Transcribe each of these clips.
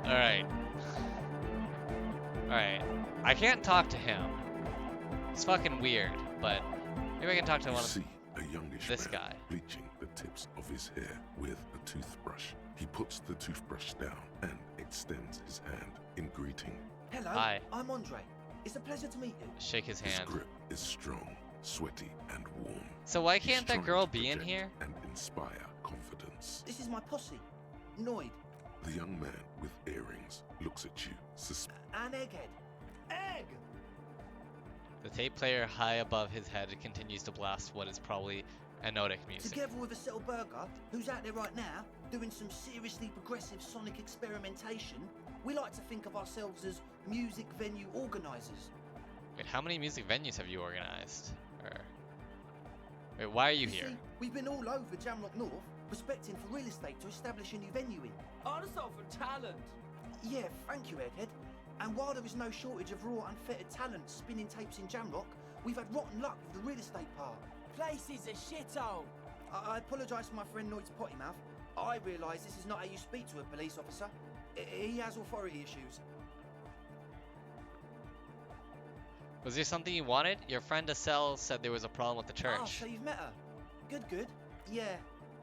Alright. Alright. I can't talk to him. It's fucking weird, but maybe I can talk to You one see a youngish this man guy. bleaching the tips of his hair with a toothbrush. He puts the toothbrush down and extends his hand in greeting. Hello, Hi. I'm Andre. It's a pleasure to meet you. Shake his His hand. grip is strong, sweaty, and warm. So why He's can't that trying girl to be in project here? and inspire confidence. This is my posse, Noid, The young man with earrings looks at you and Egghead. Egg! The tape player high above his head continues to blast what is probably anodic music. Together with a Settle Burger, who's out there right now, doing some seriously progressive sonic experimentation, we like to think of ourselves as music venue organisers. Wait, how many music venues have you organized? Or... Wait, why are you here? See, we've been all over Jamrock North, prospecting for real estate to establish a new venue in. Artists are for talent. Yeah, thank you, Egghead. And while there is no shortage of raw, unfettered talent spinning tapes in Jamrock, we've had rotten luck with the real estate part. Place is a shithole. I apologise for my friend Noid's potty mouth. I realise this is not how you speak to a police officer. He has authority issues. Was there something you wanted? Your friend Estelle said there was a problem with the Oh, church. so you've met her. Good. Yeah,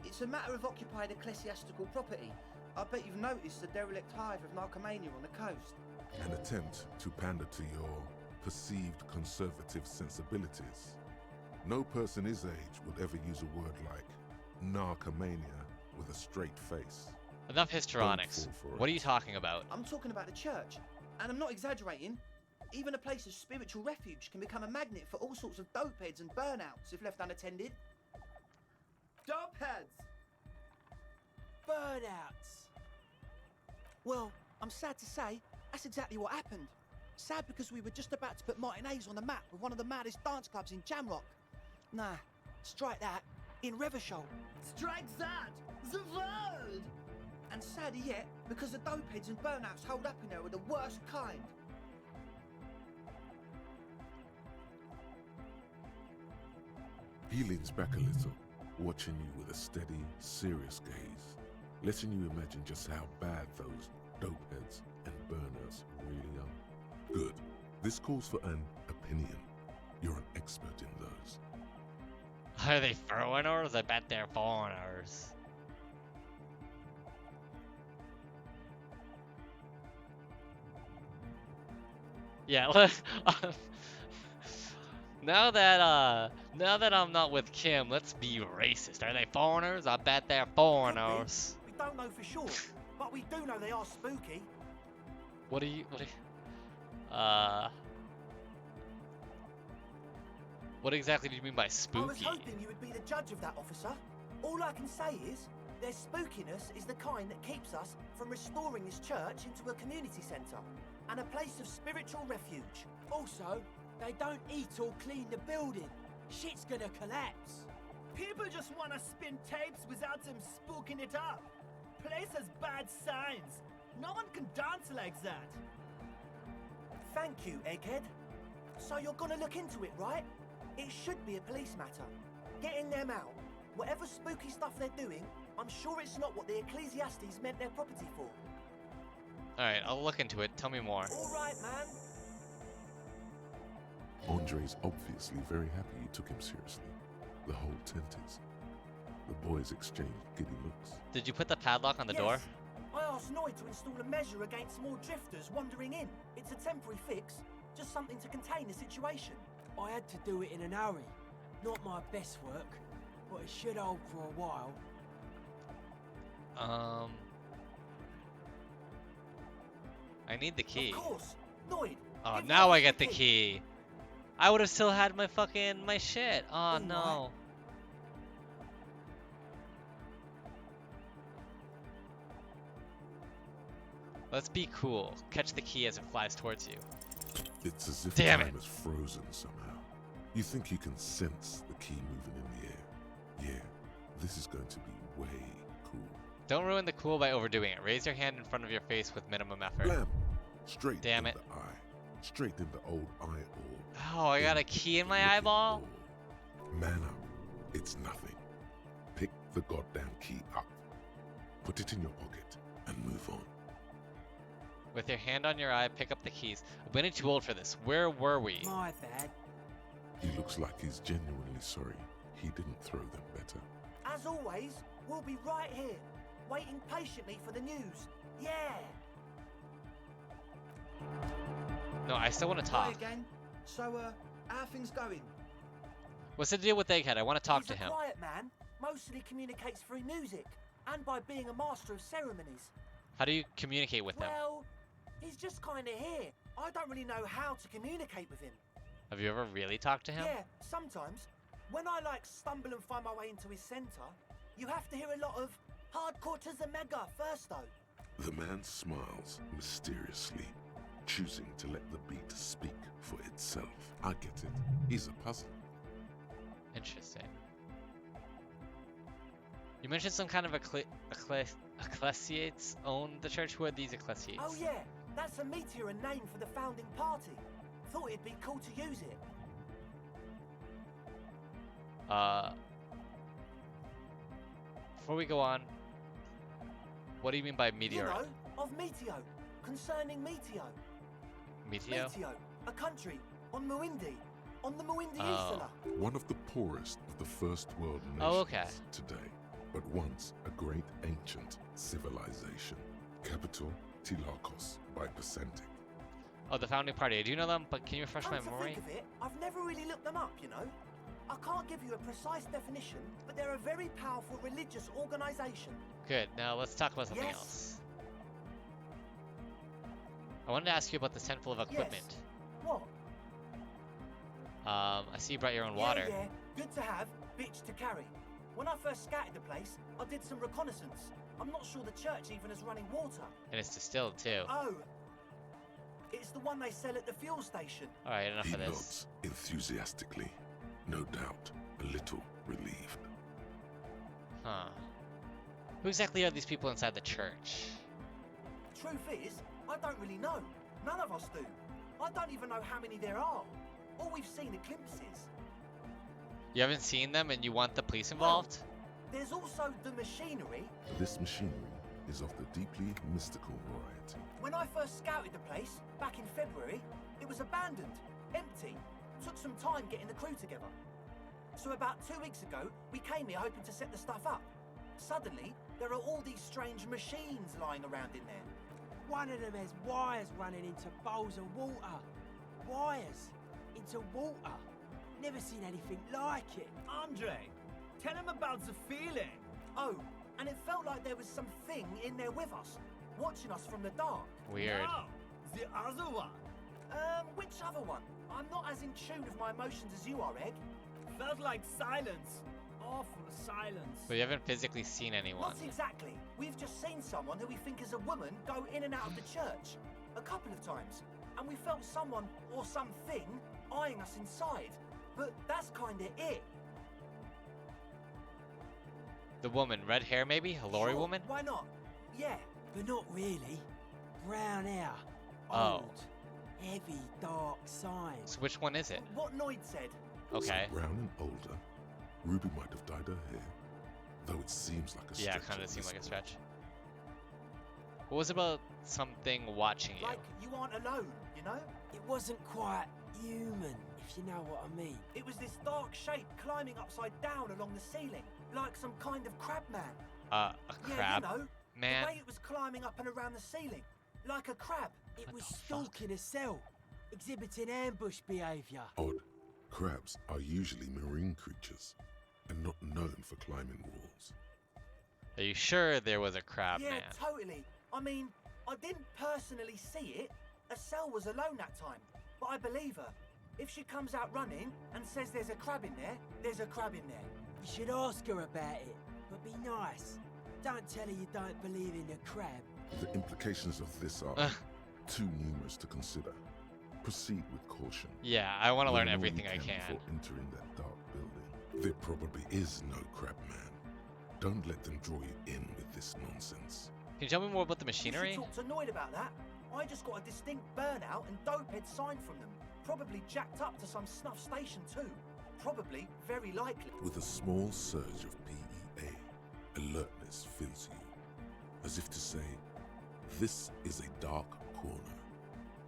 it's a matter of occupied ecclesiastical property. I bet you've noticed the derelict hive of narcomania on the coast. An attempt to pander to your perceived conservative sensibilities. No person his age would ever use a word like narcomania with a straight face. Enough histrionics. Don't fall for What are it. you talking about? I'm talking about the church, and I'm not exaggerating. Even a place of spiritual refuge can become a magnet for all sorts of dopeheads and burnouts if left unattended. Dopeheads. Burnouts. Well, I'm sad to say, that's exactly what happened. Sad because we were just about to put Martinez on the map with one of the maddest dance clubs in Jamrock. Nah, strike that, in Revachol. Strike that. The world. And sadder yet, because the dopeheads and burnouts holed up in there were the worst kind. He leans back a little, watching you with a steady, serious gaze, letting you imagine just how bad those dopeheads and burners really are. Good. This calls for an opinion. You're an expert in those. Are they foreigners? I bet they're foreigners. Yeah, now that I'm not with Kim, let's be racist. Are they foreigners? I bet they're foreigners. We don't know for sure, but we do know they are spooky. What exactly do you mean by I was spooky? hoping you would be the judge of that, officer. All I can say is, their spookiness is the kind that keeps us from restoring this church into a community centre and a place of spiritual refuge. Also, they don't eat or clean the building. Shit's gonna collapse. People just wanna spin tapes without them spooking it up. Place has bad signs. No one can dance like that. Thank you, Egghead. So you're gonna look into it, right? It should be a police matter. Getting them out. Whatever spooky stuff they're doing, I'm sure it's not what the Ecclesiastes meant their property for. Alright, I'll look into it. Tell me more. All right, man. Andre's obviously very happy you took him seriously. The whole tent is. The boys exchanged giddy looks. Did you put the padlock on the Yes. door? I asked Noid to install a measure against more drifters wandering in. It's a temporary fix, just something to contain the situation. I had to do it in an hurry. Not my best work, but it should hold for a while. I need the key. Of course, Noid. Oh, give now me I get the key. key. I would have still had my shit. Oh Alright. no. Let's be cool. Catch the key as it flies towards you. It's as if Damn time it. is frozen somehow. You think you can sense the key moving in the air. Yeah, this is going to be way cool. Don't ruin the cool by overdoing it. Raise your hand in front of your face with minimum effort. Blam! Straight Damn in it. the eye. Straight in the old eyeball. Oh, I got a key in my Look at eyeball? all. Man up. It's nothing. Pick the goddamn key up. Put it in your pocket and move on. With your hand on your eye, pick up the keys. I'm getting too old for this. Where were we? My bad. He looks like he's genuinely sorry he didn't throw them better. As always, we'll be right here, waiting patiently for the news. Yeah. No, I still want to Hi talk. again. So, how are things going? What's the deal with Egghead? I want to talk He's to a him. quiet man, mostly communicates through music, and by being a master of ceremonies. How do you communicate with him? Well, he's just kind of here. I don't really know how to communicate with him. Have you ever really talked to him? Yeah, sometimes. When I stumble and find my way into his center, you have to hear a lot of hardcore to the mega first though. The man smiles mysteriously, choosing to let the beat speak for itself. I get it. He's a puzzle. Interesting. You mentioned some kind of ecclesiates own the church. Who are these ecclesiates? Oh yeah, that's a meteor name for the founding party. Thought it'd be cool to use it. Before we go on, what do you mean by meteor? You know, of Meteo, concerning Meteo. Meteo? Meteo, a country on Muindi, on the Muindi Oh. Insula. One of the poorest of the first world nations Oh, okay. today, but once a great ancient civilization. Capital Tilakos by Percentic. Oh, the founding party. I do know them, but can you refresh my Come to memory? think of it, I've never really looked them up, you know. I can't give you a precise definition, but they're a very powerful religious organization. Good. Now let's talk about something Yes. else. I wanted to ask you about the tent full of equipment. What? I see you brought your own water. Yeah, good to have, bitch to carry. When I first scouted the place, I did some reconnaissance. I'm not sure the church even is running water. And it's distilled too. Oh, it's the one they sell at the fuel station. Alright, enough He of this. nods enthusiastically, no doubt a little relieved. Huh. Who exactly are these people inside the church? Truth is, I don't really know. None of us do. I don't even know how many there are. All we've seen are glimpses. You haven't seen them and you want the police involved? There's also the machinery. This machinery is of the deeply mystical variety. When I first scouted the place, back in February, it was abandoned, empty. Took some time getting the crew together. So about 2 weeks ago, we came here hoping to set the stuff up. Suddenly, there are all these strange machines lying around in there. One of them has wires running into bowls of water. Wires into water. Never seen anything like it. Andre, tell him about the feeling. Oh, and it felt like there was something in there with us, watching us from the dark. Weird. No, the other one. Which other one? I'm not as in tune with my emotions as you are, Egg. Felt like silence. Awful silence. But you haven't physically seen anyone. Not exactly. We've just seen someone who we think is a woman go in and out of the church. A couple of times. And we felt someone, or something, eyeing us inside. But that's kinda it. The woman, red hair maybe? A lorry Sure, woman? Why not? Yeah. But not really. Brown hair. Oh. Old. Heavy, dark signs. So which one is it? What Noid said. Okay. So brown and older, Ruby might have dyed her hair, though it seems like a stretch. Yeah, it kind of at seemed this like a point. stretch. What was it about something watching you? Like, you aren't alone, you know? It wasn't quite human, if you know what I mean. It was this dark shape climbing upside down along the ceiling, like some kind of crab man. A Yeah, crab? you know, Man? the way it was climbing up and around the ceiling, like a crab. It What was the fuck? stalking a cell, exhibiting ambush behaviour. Odd. Crabs are usually marine creatures, and not known for climbing walls. Are you sure there was a crab Yeah, man? totally. I mean, I didn't personally see it. Estelle was alone that time, but I believe her. If she comes out running and says there's a crab in there, there's a crab in there. You should ask her about it, but be nice. Don't tell her you don't believe in the crab. The implications of this are Ugh. too numerous to consider. Proceed with caution. Yeah, I want to learn all everything you I can. before entering that dark building. There probably is no crab man. Don't let them draw you in with this nonsense. Can you tell me more about the You should machinery? talk to Noid about that. I just got a distinct burnout and dopehead sign from them. Probably jacked up to some snuff station too. Probably, very likely. With a small surge of PEA, alertness fills you, as if to say, this is a dark corner.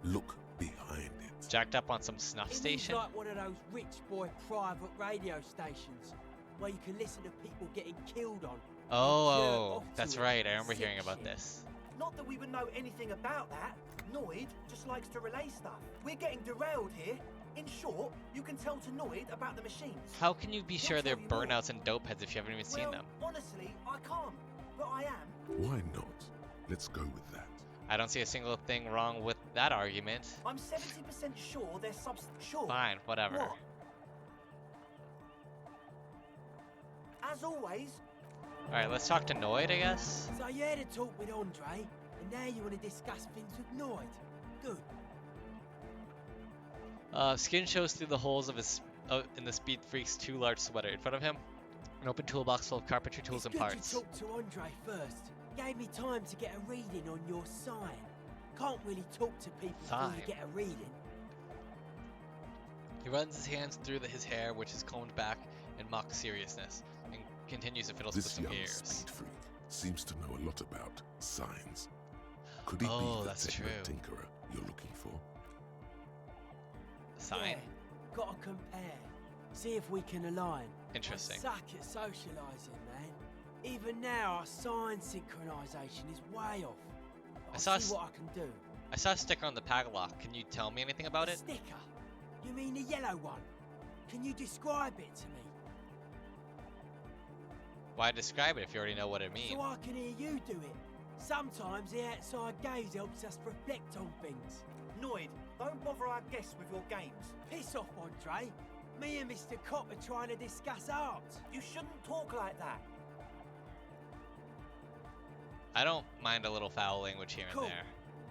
Look behind it. Jacked up on some snuff It station? looks like one of those rich boy private radio stations where you can listen to people getting killed on. Oh, off to that's it. right. I remember Sick hearing about shit. this. Not that we would know anything about that. Noid just likes to relay stuff. We're getting derailed here. In short, you can tell to Noid about the machines. How can you be sure they're tell you more. burnouts and dope heads if you haven't even seen Well, them? honestly, I can't. But I am. Why not? Let's go with that. I don't see a single thing wrong with that argument. I'm 70% sure they're sure. Fine, whatever. What? As always, Alright, let's talk to Noid, I guess. So you had a talk with Andre, and now you want to discuss things with Noid. Good. Skin shows through the holes of his in the Speed Freak's too large sweater. In front of him, an open toolbox full of carpentry tools It's and good parts. to talk to Andre first. Gave me time to get a reading on your sign. Can't really talk to people before Sign? you get a reading. He runs his hands through his hair, which is combed back in mock seriousness, and continues to fiddle with This some young ears. speed freak seems to know a lot about signs. Could he Oh, be the that's techno true. tinkerer you're looking for? Sign. Yeah, gotta compare. See if we can align. Interesting. I suck at socialising, man. Even now, our sign synchronisation is way off. But I saw I'll a see what I can do. I saw a sticker on the padlock. Can you tell me anything about A it? sticker? You mean the yellow one? Can you describe it to me? Why describe it if you already know what it means? So I can hear you do it. Sometimes the outside gaze helps us reflect on things. Noid, don't bother our guests with your games. Piss off, Andre. Me and Mr. Cop are trying to discuss art. You shouldn't talk like that. I don't mind a little foul language here and Cool. there.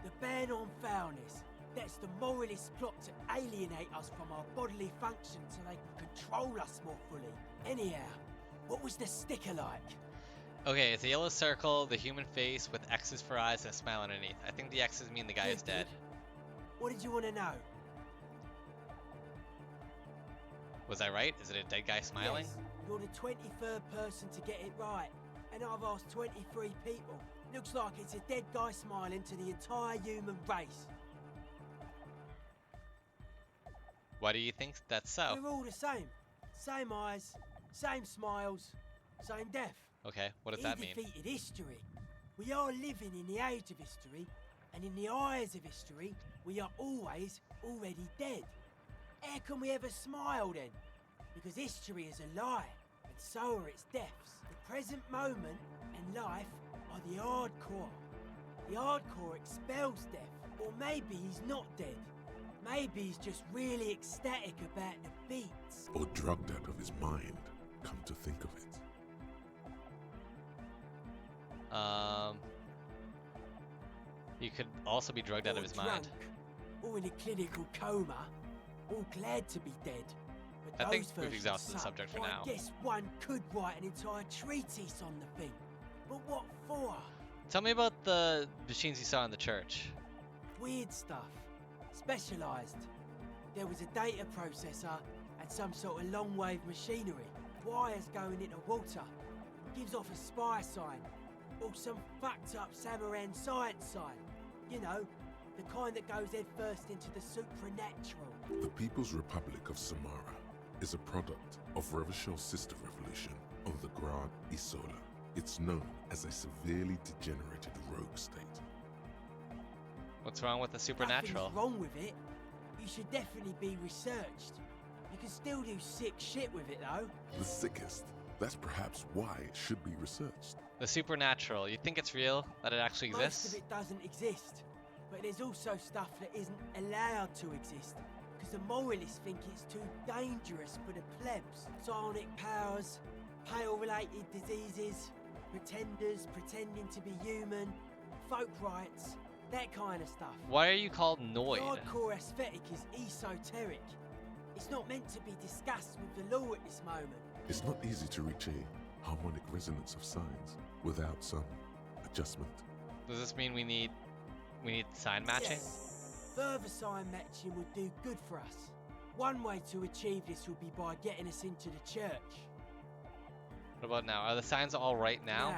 The ban on foulness. That's the moralist plot to alienate us from our bodily functions so they can control us more fully. Anyhow, what was the sticker like? Okay, it's a yellow circle, the human face with X's for eyes and a smile underneath. I think the X's mean the guy is dead. What did you want to know? Was I right? Is it a dead guy smiling? Yes, you're the 23rd person to get it right, and I've asked 23 people. Looks like it's a dead guy smiling to the entire human race. Why do you think that's so? We're all the same. Same eyes, same smiles, same death. Okay, what does He that mean? defeated history. We are living in the age of history, and in the eyes of history, we are always already dead. How can we ever smile then? Because history is a lie, and so are its deaths. The present moment and life are the hardcore. The hardcore expels death, or maybe he's not dead. Maybe he's just really ecstatic about the beats. Or drugged out of his mind, come to think of it. He could also be drugged out Or of his drunk, mind. or in a clinical coma, or glad to be dead. But I think those we've versions exhausted the suck. subject for Well, now. I guess one could write an entire treatise on the thing. But what for? Tell me about the machines you saw in the church. Weird stuff. Specialised. There was a data processor and some sort of long-wave machinery. Wires going into water. Gives off a spy sign. Or some fucked-up Samaran science sign. You know, the kind that goes head first into the supernatural. The People's Republic of Samara is a product of Revachol's sister revolution on the Grand Isola. It's known as a severely degenerated rogue state. What's wrong with the supernatural? Nothing's wrong with it. You should definitely be researched. You can still do sick shit with it though. The sickest. That's perhaps why it should be researched. The supernatural. You think it's real? That it actually Most exists? of it doesn't exist. But there's also stuff that isn't allowed to exist. Because the moralists think it's too dangerous for the plebs. Psionic powers, pale-related diseases, pretenders pretending to be human, folk rights, that kind of stuff. Why are you called The Noid? hardcore aesthetic is esoteric. It's not meant to be discussed with the law at this moment. It's not easy to reach a harmonic resonance of signs without some adjustment. Does this mean we need sign matching? Yes. Further sign matching would do good for us. One way to achieve this would be by getting us into the church. What about now? Are the signs all right now? Nah.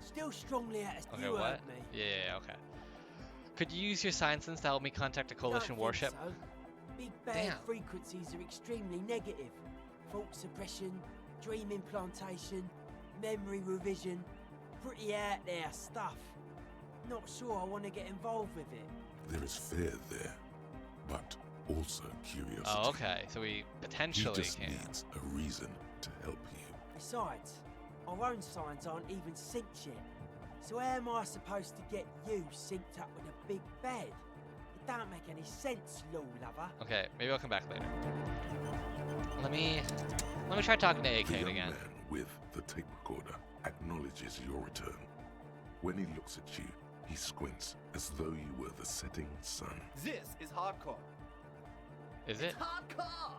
Still strongly at us. Okay, You what? heard me. Yeah, okay. Could you use your sign sense to help me contact a coalition Don't warship? think so. Big bad Damn. frequencies are extremely negative. Thought suppression, dream implantation, memory revision. Pretty out there stuff. Not sure I want to get involved with it. There is fear there, but also curiosity. Oh, okay. So we He potentially just can. needs a reason to help you. Besides, our own signs aren't even synced yet. So how am I supposed to get you synced up with a big bed? It don't make any sense, lol lover. Okay, maybe I'll come back later. Let me try talking to The AK young again. man with the tape recorder acknowledges your return. When he looks at you, he squints as though you were the setting sun. This is hardcore. Is it? Hardcore!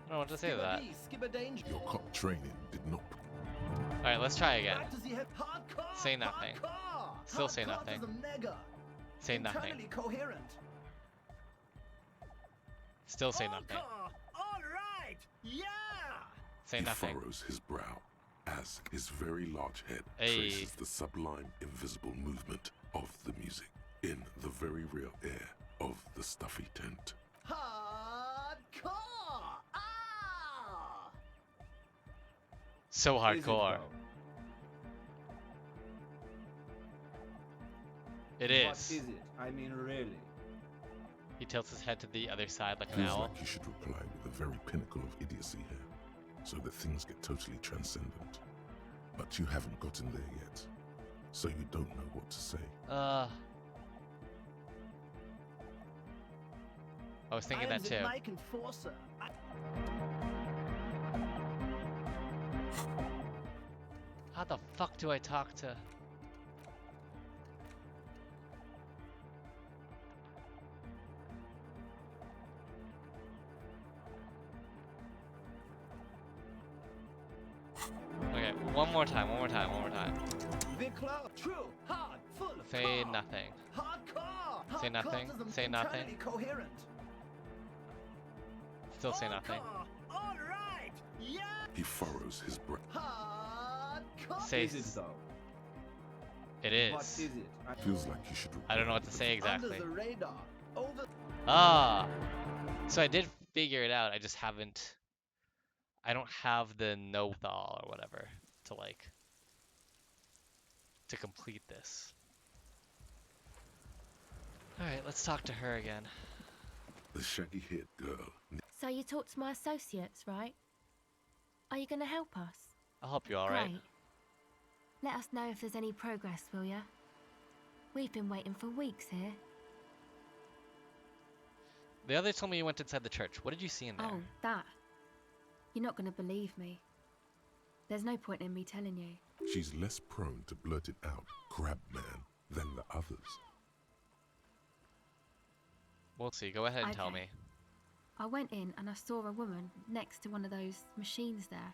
I don't know what to say to that. Skipper danger. Your cop training did not. Alright, let's try again. Back to the head. Hardcore! Say nothing. Hardcore! Still say Hardcore nothing. To the mega. Say nothing. Internally coherent. Still say nothing. All right. Yeah. Say He nothing. furrows his brow as his very large head Hey. traces the sublime, invisible movement of the music in the very real air of the stuffy tent. Hardcore. Ah. So hardcore. It What is. is it? I mean, really. He tilts his head to the other side like an Feels owl. like you should reply with the very pinnacle of idiocy here, so that things get totally transcendent. But you haven't gotten there yet, so you don't know what to say. I was thinking I am that the too. Mike Enforcer. How the fuck do I talk to? Okay, one more time. Vicla, true, hard, full of Say core. nothing. Hardcore. Say Hardcore nothing. to the Say nothing. internally coherent. Still say nothing. Hardcore. All right. Yeah. He furrows his brow. Hardcore. Say Is it though? it What is. is it? I Feels like you should reply don't know what to with say exactly. Under the radar. Over. Ah, so I did figure it out. I just haven't. I don't have the know-all or whatever to to complete this. All right, let's talk to her again. The shaggy-haired girl. So you talked to my associates, right? Are you going to help us? I'll help you, all right? Great. Let us know if there's any progress, will ya? We've been waiting for weeks here. The other told me you went inside the church. What did you see in there? Oh, that. You're not going to believe me. There's no point in me telling you. She's less prone to blurt it out, crab man, than the others. We'll see. Go ahead and tell Okay. me. I went in and I saw a woman next to one of those machines there.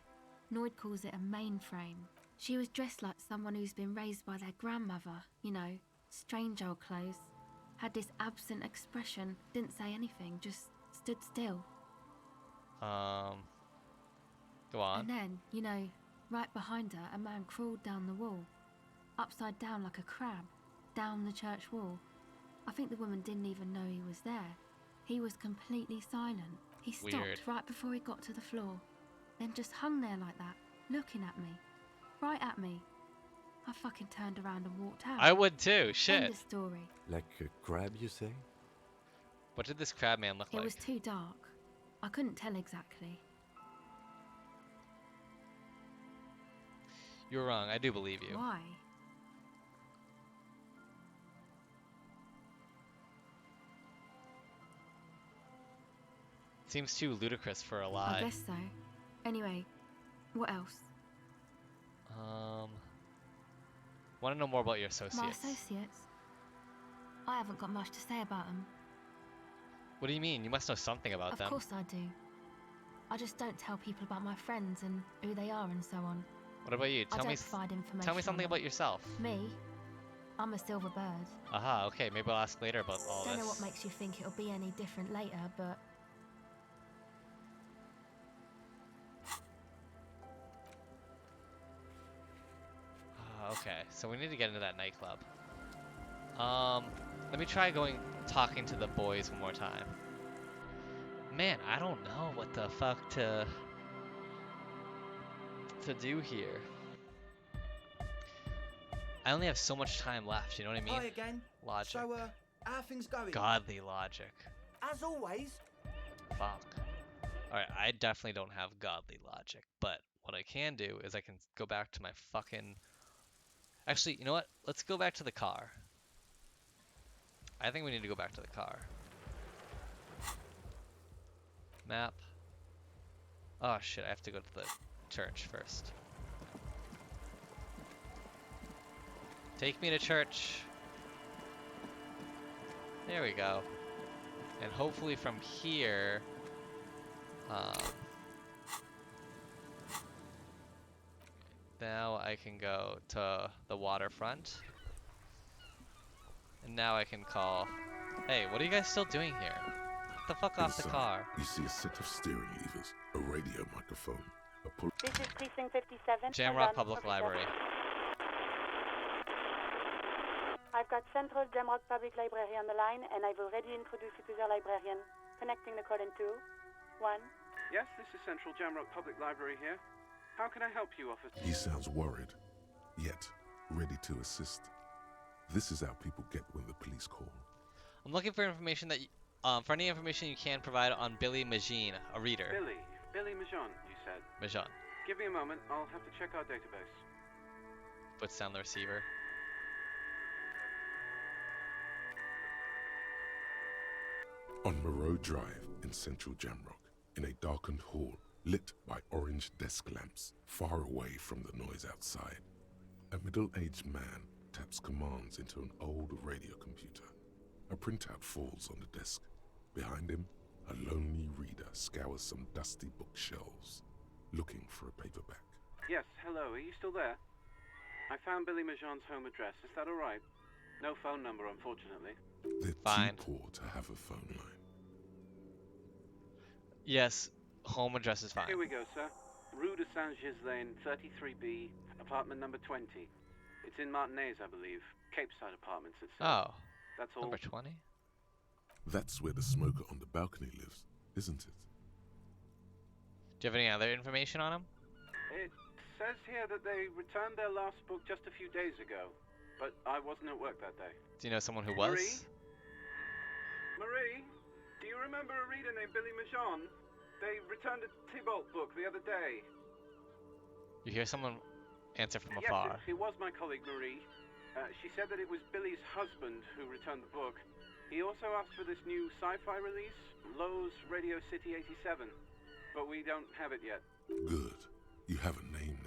Noid calls it a mainframe. She was dressed like someone who's been raised by their grandmother, you know, strange old clothes. Had this absent expression, didn't say anything, just stood still. Go on. And then, you know, right behind her, a man crawled down the wall, upside down like a crab, down the church wall. I think the woman didn't even know he was there. He was completely silent. He stopped Weird. right before he got to the floor, then just hung there like that, looking at me, right at me. I fucking turned around and walked out. I would too. End Shit. of story. Like a crab, you say? What did this crab man look It like? was too dark. I couldn't tell exactly. You're wrong. I do believe you. Why? Seems too ludicrous for a I lie. guess so. Anyway, what else? Want to know more about your My associates? associates? I haven't got much to say about them. What do you mean? You must know something about Of them. course I do. I just don't tell people about my friends and who they are and so on. What about you? I Tell don't me. provide information. Tell me on something them. about yourself. Me? I'm a silver bird. Aha. Okay. Maybe I'll ask later about all Don't this. know what makes you think it'll be any different later, but Okay, so we need to get into that nightclub. Let me try talking to the boys one more time. Man, I don't know what the fuck to do here. I only have so much time left, you know what I mean? Hi again. Logic. So, how are things going? Godly logic. As always, Fuck. Alright, I definitely don't have godly logic, but what I can do is I can go back to my fucking... Actually, you know what? Let's go back to the car. I think we need to go back to the car. Map. Oh shit, I have to go to the church first. Take me to church. There we go. And hopefully from here, now I can go to the waterfront. And now I can call. Hey, what are you guys still doing here? Get the fuck off the Inside, car. you see a set of steering levers, a radio microphone, a pull. This is Precinct 57. Jamrock Public Library. I've got Central Jamrock Public Library on the line, and I've already introduced you to the librarian. Connecting the call in 2, 1. Yes, this is Central Jamrock Public Library here. How can I help you, officer? He sounds worried, yet ready to assist. This is how people get when the police call. I'm looking for information that, for any information you can provide on Billy Magine, a reader. Billy Majon, you said. Majon. Give me a moment, I'll have to check our database. Puts down the receiver. On Moreau Drive in central Jamrock, in a darkened hall lit by orange desk lamps, far away from the noise outside, a middle-aged man taps commands into an old radio computer. A printout falls on the desk. Behind him, a lonely reader scours some dusty bookshelves, looking for a paperback. Yes, hello, are you still there? I found Billy Majon's home address, is that alright? No phone number, unfortunately. They're Fine. too poor to have a phone line. Yes, home address is fine. Here we go, sir. Rue de Saint-Ghislain, 33B, apartment number 20. It's in Martinez, I believe. Capeside Apartments itself. Oh, That's all. number 20? That's where the smoker on the balcony lives, isn't it? Do you have any other information on him? It says here that they returned their last book just a few days ago, but I wasn't at work that day. Do you know someone who was? Marie, do you remember a reader named Billy Majon? They returned a Tybalt book the other day. You hear someone answer from Yes, afar. it was my colleague Marie. She said that it was Billy's husband who returned the book. He also asked for this new sci-fi release, Lowe's Radio City 87, but we don't have it yet. Good. You have a name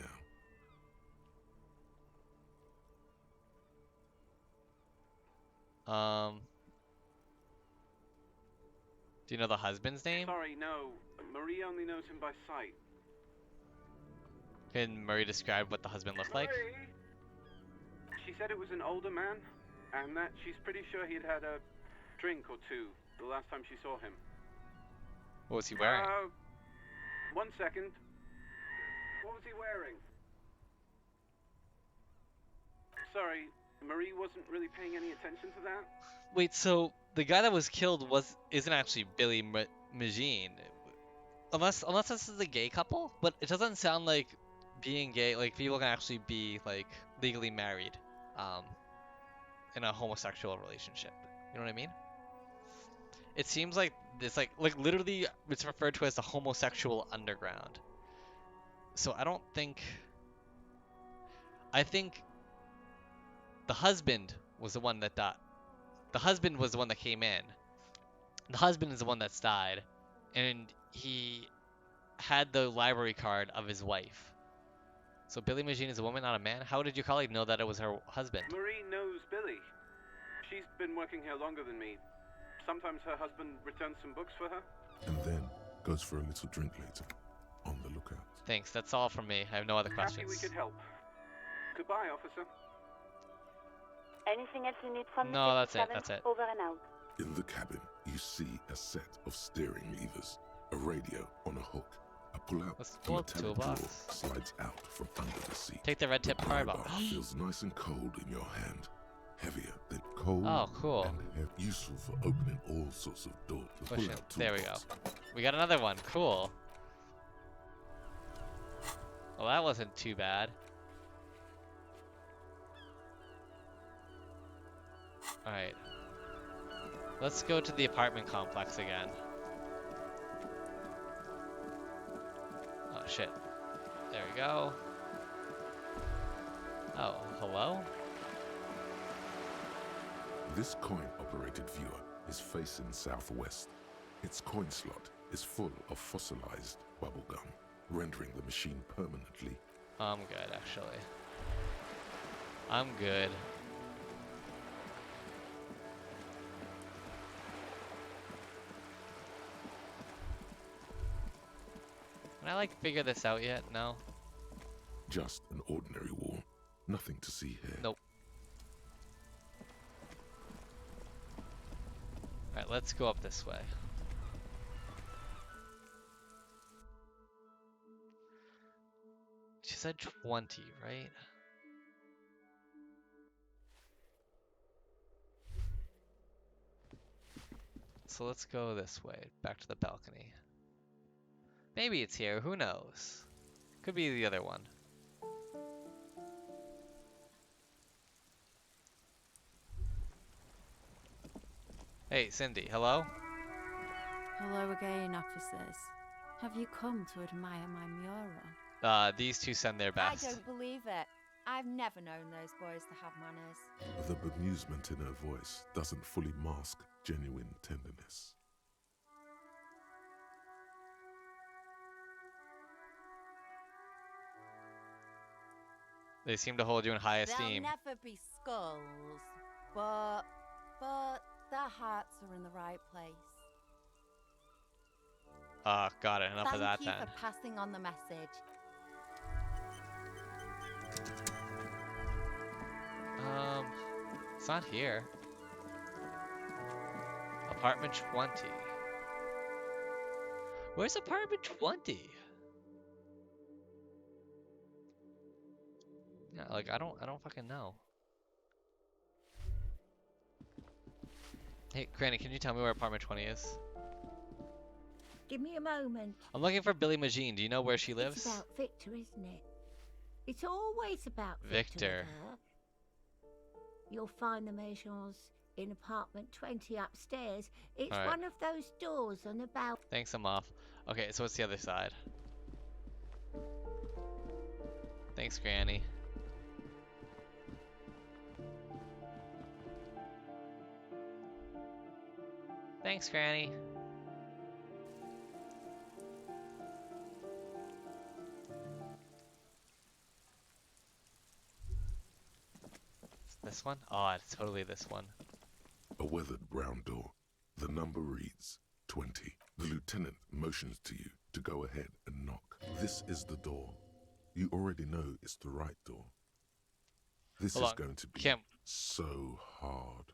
now. Do you know the husband's name? Sorry, no. Marie only knows him by sight. Can Murray describe what the husband looked like? Marie? She said it was an older man, and that she's pretty sure he'd had a drink or two the last time she saw him. What was he wearing? 1 second. What was he wearing? Sorry, Marie wasn't really paying any attention to that. Wait, so the guy that was killed isn't actually Billy Magine, unless this is a gay couple. But it doesn't sound like being gay, like people can actually be like legally married, in a homosexual relationship. You know what I mean? It seems like it's like literally it's referred to as the homosexual underground. So I don't think. I think the husband was the one that died. The husband was the one that came in. The husband is the one that's died, and he had the library card of his wife. So Billy Magine is a woman, not a man. How did your colleague know that it was her husband? Marie knows Billy. She's been working here longer than me. Sometimes her husband returns some books for her. And then goes for a little drink later. On the lookout. Thanks, that's all from me. I have no other Happy we questions. could help. Goodbye, officer. Anything else you need from me? No, that's it, 57? that's it. Over and out. In the cabin, you see a set of steering levers, a radio on a hook, a pull-out, Let's and pull a up the metallic drawer toolbox. slides out from under the seat. Take the red tip The pry pry bar. bar feels nice and cold in your hand. Heavier than cold. Oh, cool. And useful for opening all sorts of doors. The Push it. pull-out There we go. toolbox. We got another one. Cool. Well, that wasn't too bad. Alright. Let's go to the apartment complex again. Oh, shit. There we go. Oh, hello? This coin-operated viewer is facing southwest. Its coin slot is full of fossilized bubblegum, rendering the machine permanently. I'm good, actually. I'm good. Can I, like, figure this out yet? No? Just an ordinary wall. Nothing to see here. Nope. Alright, let's go up this way. She said 20, right? So let's go this way, back to the balcony. Maybe it's here, who knows? Could be the other one. Hey, Cindy, hello? Hello again, officers. Have you come to admire my mural? These two send their I best. don't believe it. I've never known those boys to have manners. The bemusement in her voice doesn't fully mask genuine tenderness. They seem to hold you in high esteem. They'll never be skulls, but their hearts are in the right place. Got it. Enough of that Thank then. you for passing on the message. It's not here. Apartment 20. Where's apartment 20? Yeah, like I don't fucking know. Hey, Granny, can you tell me where apartment 20 is? Give me a moment. I'm looking for Billie Magine. Do you know where she lives? It's about Victor, isn't it? It's always about Victor. with her. You'll find the Maisons in apartment 20 upstairs. It's All right. one of those doors on the balcony. Thanks, I'm off. Okay, so what's the other side? Thanks, Granny. Thanks, Granny. This one? Oh, it's totally this one. A weathered brown door. The number reads 20. The lieutenant motions to you to go ahead and knock. This is the door. You already know it's the right door. This Hold is on. going to be Kim, so hard.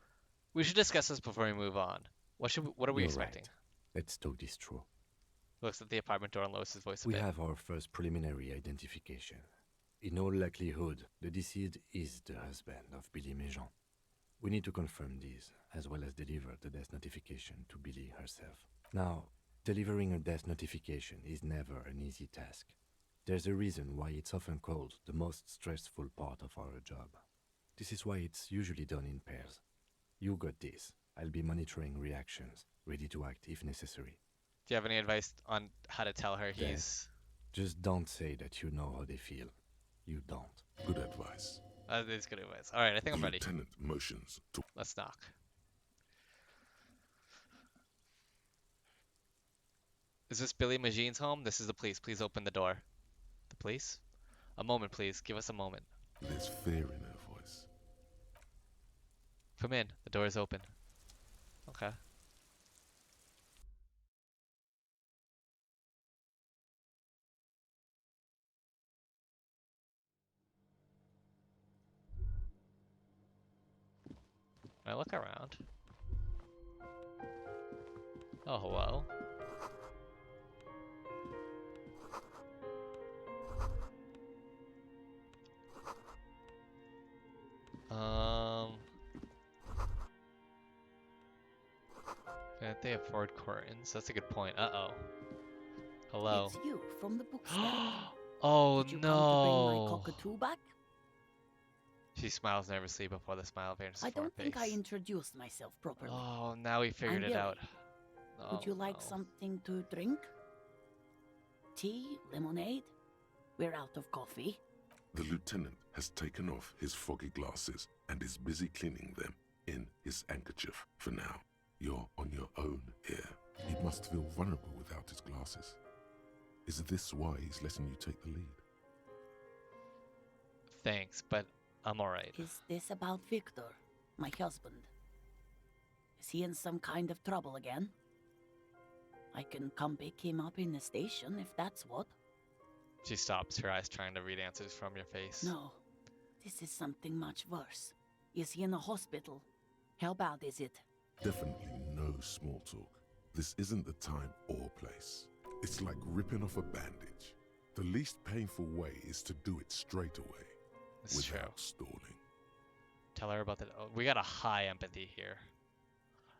we should discuss this before we move on. What are we You're expecting? right. Let's talk this through. Looks at the apartment door and lowers his voice a We bit. have our first preliminary identification. In all likelihood, the deceased is the husband of Billie Méjean. We need to confirm this, as well as deliver the death notification to Billie herself. Now, delivering a death notification is never an easy task. There's a reason why it's often called the most stressful part of our job. This is why it's usually done in pairs. You got this. I'll be monitoring reactions, ready to act if necessary. Do you have any advice on how to tell her Yeah. he's... Just don't say that you know how they feel. You don't. Good advice. That is good advice. Alright, I think I'm The ready. lieutenant motions to Let's knock. Is this Billie Majine's home? This is the police. Please open the door. The police? A moment, please. Give us a moment. There's fear in her voice. Come in. The door is open. Okay. Can I look around? Oh, hello. They afford curtains. That's a good point. Uh-oh. Hello. It's you from the bookstand. Oh Did you come to bring my no. cockatoo back? She smiles nervously before the smile vanishes I from her don't think I face. introduced myself properly. Oh, now we figured I'm it out. Billy. Would Oh, you like no. something to drink? Tea? Lemonade? We're out of coffee. The lieutenant has taken off his foggy glasses and is busy cleaning them in his handkerchief for now. You're on your own here. He must feel vulnerable without his glasses. Is this why he's letting you take the lead? Thanks, but I'm alright. Is this about Victor, my husband? Is he in some kind of trouble again? I can come pick him up in the station if that's what. She stops, her eyes trying to read answers from your face. No, this is something much worse. Is he in a hospital? How bad is it? Definitely no small talk. This isn't the time or place. It's like ripping off a bandage. The least painful way is to do it straight away, without stalling. Tell her about that. Oh, we got a high empathy here.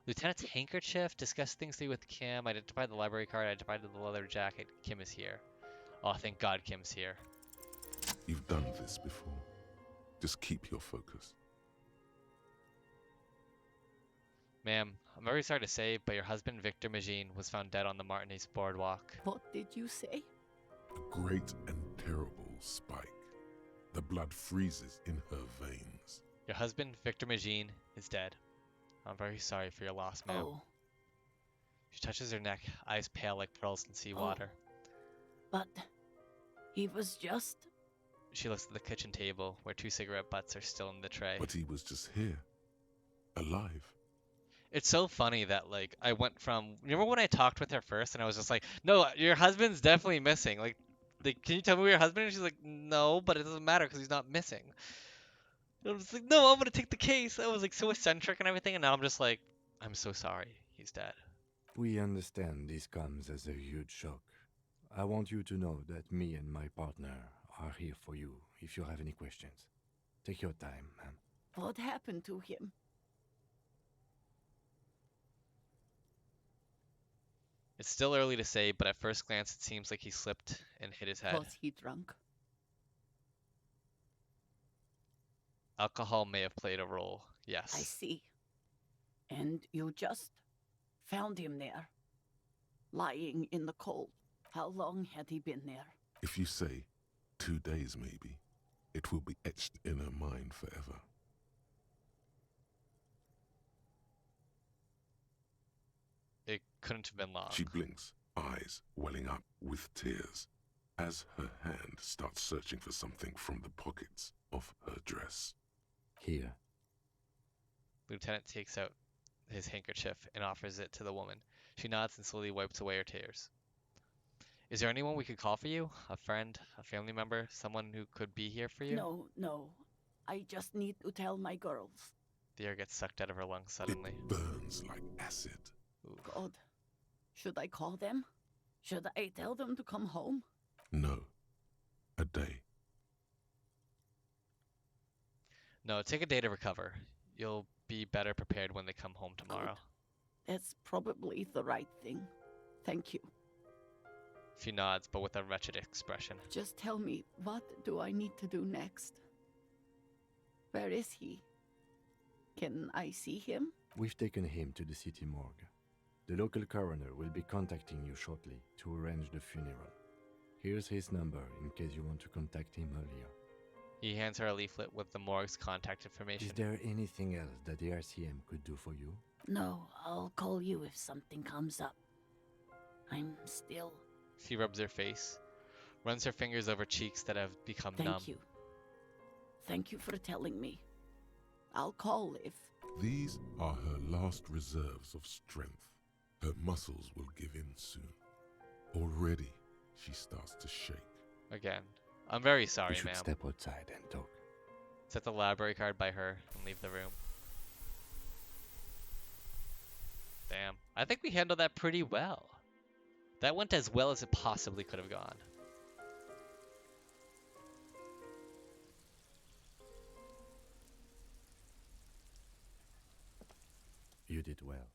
Lieutenant's handkerchief, discuss things with Kim, identify the library card, identify the leather jacket. Kim is here. Oh, thank God Kim's here. You've done this before. Just keep your focus. Ma'am, I'm very sorry to say, but your husband, Victor Magine, was found dead on the Martinez boardwalk. What did you say? A great and terrible spike. The blood freezes in her veins. Your husband, Victor Magine, is dead. I'm very sorry for your loss, ma'am. Oh. She touches her neck, eyes pale like pearls in seawater. But he was just... She looks at the kitchen table, where 2 cigarette butts are still in the tray. But he was just here. Alive. It's so funny that, like, I went from... Remember when I talked with her first, and I was just like, no, your husband's definitely missing. Like, can you tell me where your husband is? She's like, no, but it doesn't matter because he's not missing. And I'm just like, no, I'm going to take the case. I was, like, so eccentric and everything, and now I'm just like, I'm so sorry. He's dead. We understand this comes as a huge shock. I want you to know that me and my partner are here for you if you have any questions. Take your time, ma'am. What happened to him? It's still early to say, but at first glance it seems like he slipped and hit his head. Was he drunk? Alcohol may have played a role, yes. I see. And you just found him there, lying in the cold. How long had he been there? If you say 2 days maybe, it will be etched in her mind forever. It couldn't have been long. She blinks, eyes welling up with tears, as her hand starts searching for something from the pockets of her dress. Here. Lieutenant takes out his handkerchief and offers it to the woman. She nods and slowly wipes away her tears. Is there anyone we could call for you? A friend? A family member? Someone who could be here for you? No. I just need to tell my girls. The air gets sucked out of her lungs suddenly. It burns like acid. Ooh. God. Should I call them? Should I tell them to come home? No. A day. No, take a day to recover. You'll be better prepared when they come home tomorrow. Good. That's probably the right thing. Thank you. She nods, but with a wretched expression. Just tell me, what do I need to do next? Where is he? Can I see him? We've taken him to the city morgue. The local coroner will be contacting you shortly to arrange the funeral. Here's his number in case you want to contact him earlier. He hands her a leaflet with the morgue's contact information. Is there anything else that the RCM could do for you? No, I'll call you if something comes up. I'm still... She rubs her face, runs her fingers over cheeks that have become numb. Thank you. Thank you for telling me. I'll call if... These are her last reserves of strength. Her muscles will give in soon. Already, she starts to shake. Again, I'm very sorry, We should ma'am. step outside and talk. Set the library card by her and leave the room. Damn, I think we handled that pretty well. That went as well as it possibly could have gone. You did well.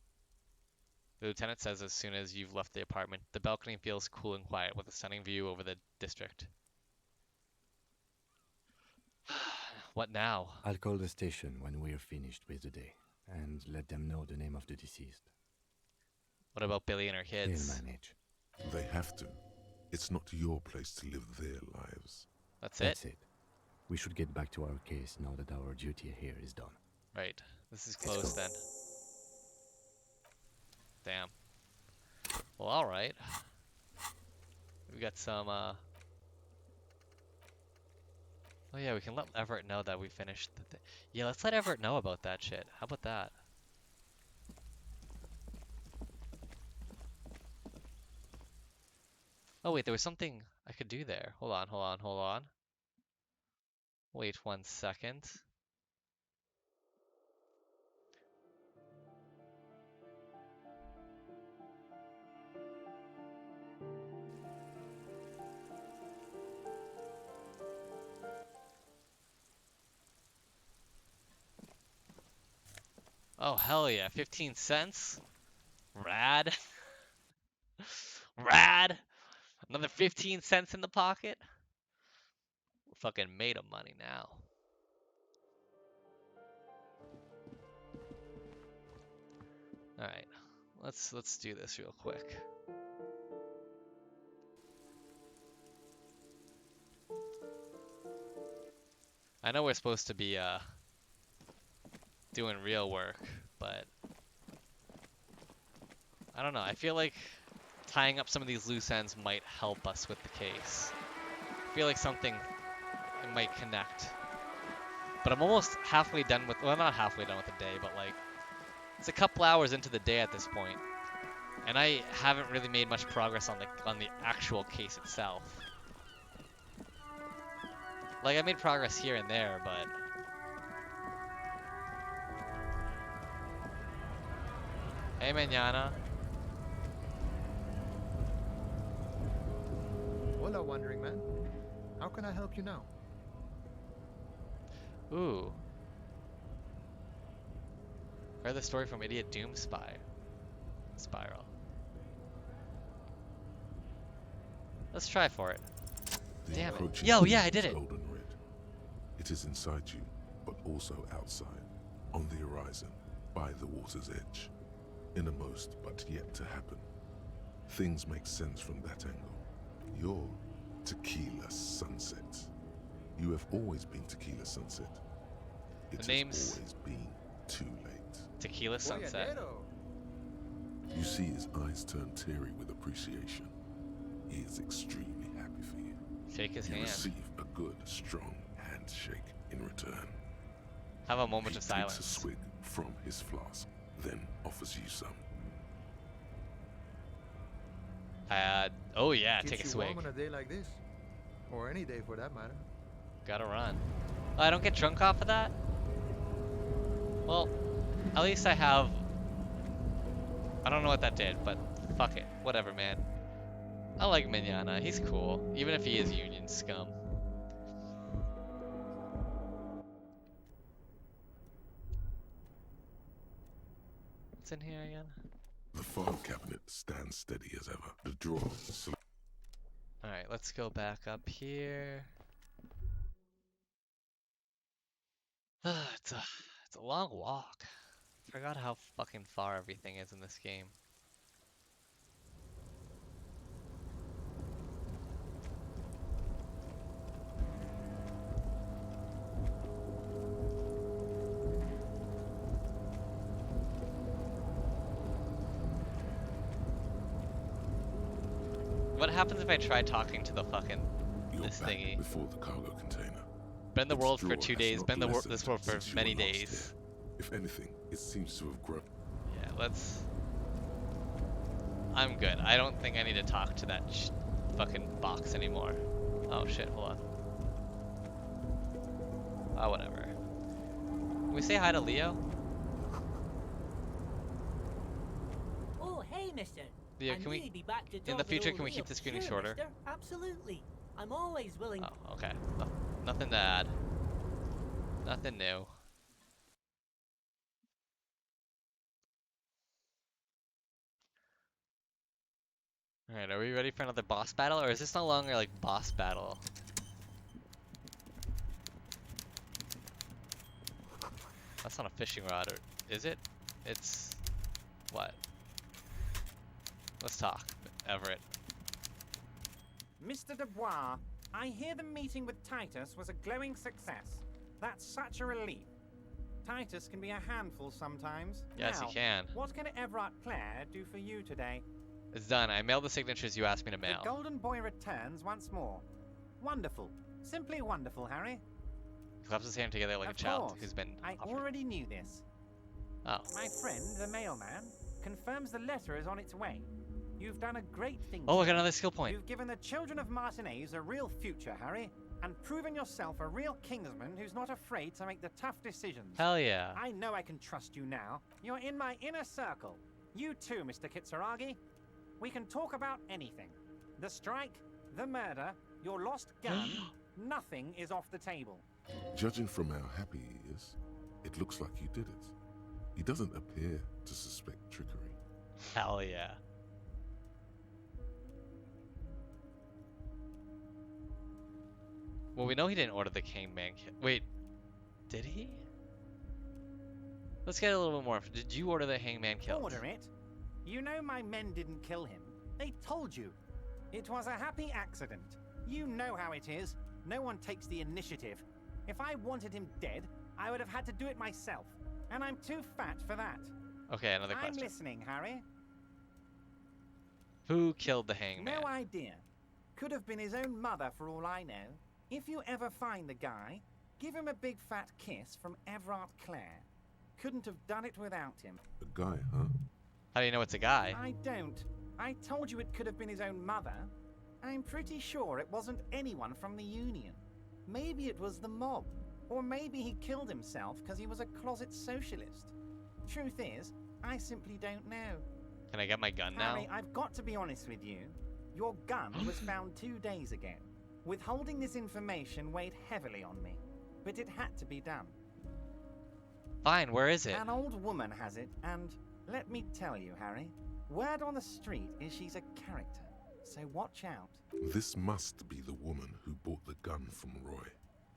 The lieutenant says as soon as you've left the apartment, the balcony feels cool and quiet with a stunning view over the district. What now? I'll call the station when we're finished with the day, and let them know the name of the deceased. What about Billy and her kids? They'll manage. They have to. It's not your place to live their lives. That's it. We should get back to our case now that our duty here is done. Right. This is closed then. Damn. Well, alright. We got some, Oh yeah, we can let Everett know that we finished the Yeah, let's let Everett know about that shit. How about that? Oh wait, there was something I could do there. Hold on. Wait 1 second. Oh, hell yeah. 15 cents? Rad. Rad. Another 15 cents in the pocket? We're fucking made of money now. Alright. Let's do this real quick. I know we're supposed to be doing real work, but I don't know. I feel like tying up some of these loose ends might help us with the case. I feel like something it might connect. But I'm almost halfway done with, well, not halfway done with the day, but like it's a couple hours into the day at this point, and I haven't really made much progress on the actual case itself. Like I made progress here and there, but hey, mañana. Hola, wandering man. How can I help you now? Ooh. Heard the story from Idiot Doom Spiral. Let's try for it. Damn it. Yo, yeah, I did it. Golden red. It is inside you, but also outside, on the horizon, by the water's edge. Innermost, but yet to happen. Things make sense from that angle. You're Tequila Sunset. You have always been Tequila Sunset. It The name's has always been too late. Tequila Sunset. You see his eyes turn teary with appreciation. He is extremely happy for you. Shake his You hand. receive a good, strong handshake in return. Have a moment He of takes silence. a swig from his flask, then offers you some. Oh yeah, Keeps take a you swig. warm on a day like this, or any day for that matter. Gotta run. Oh, I don't get drunk off of that? Well, at least I have... I don't know what that did, but fuck it. Whatever, man. I like Mignana. He's cool, even if he is Union scum. What's in here again? The file cabinet stands steady as ever. The drawer. Alright, let's go back up here. It's a long walk. Forgot how fucking far everything is in this game. What happens if I try talking to the fucking this thingy? Before the cargo container. Been in the Its world for drawer 2 has days. not Been in lessened this world for since you many were last days. here. If anything, it seems to have grown. Yeah, let's. I'm good. I don't think I need to talk to that fucking box anymore. Oh shit! Hold on. Oh, whatever. Can we say hi to Leo? Oh, hey, mister. Leo, I'd can we? really be back to In talk the with future, old can we Leo. keep the screening Sure, shorter? mister. Absolutely. I'm always willing. Oh, okay. Nothing to add. Nothing new. Alright, are we ready for another boss battle? Or is this no longer like boss battle? That's not a fishing rod, or is it? It's... what? Let's talk, Everett. Mr. Dubois, I hear the meeting with Titus was a glowing success. That's such a relief. Titus can be a handful sometimes. Yes, now, he can. What can Everett Clare do for you today? It's done. I mailed the signatures you asked me to mail. The Golden Boy returns once more. Wonderful. Simply wonderful, Harry. He claps his hand together like Of a child course. who's been I offered. already knew this. Oh. My friend, the mailman, confirms the letter is on its way. You've done a great thing. Oh, I got another skill point. You've given the children of Martinez a real future, Harry, and proven yourself a real kingsman who's not afraid to make the tough decisions. Hell yeah. I know I can trust you now. You're in my inner circle. You too, Mr. Kitsuragi. We can talk about anything. The strike, the murder, your lost gun. Nothing is off the table. Judging from how happy he is, it looks like you did it. He doesn't appear to suspect trickery. Hell yeah. Well, we know he didn't order the Hangman kit. Wait, did he? Let's get a little bit more. Did you order the Hangman killed? Order it? You know my men didn't kill him. They told you. It was a happy accident. You know how it is. No one takes the initiative. If I wanted him dead, I would have had to do it myself. And I'm too fat for that. Okay, another question. I'm listening, Harry. Who killed the Hangman? No idea. Could have been his own mother for all I know. If you ever find the guy, give him a big fat kiss from Everett Clare. Couldn't have done it without him. A guy, huh? How do you know it's a guy? I don't. I told you it could have been his own mother. I'm pretty sure it wasn't anyone from the Union. Maybe it was the mob. Or maybe he killed himself because he was a closet socialist. Truth is, I simply don't know. Can I get my gun now? Harry, I've got to be honest with you. Your gun was found 2 days ago. Withholding this information weighed heavily on me. But it had to be done. Fine, where is it? An old woman has it, and let me tell you, Harry, word on the street is she's a character. So watch out. This must be the woman who bought the gun from Roy.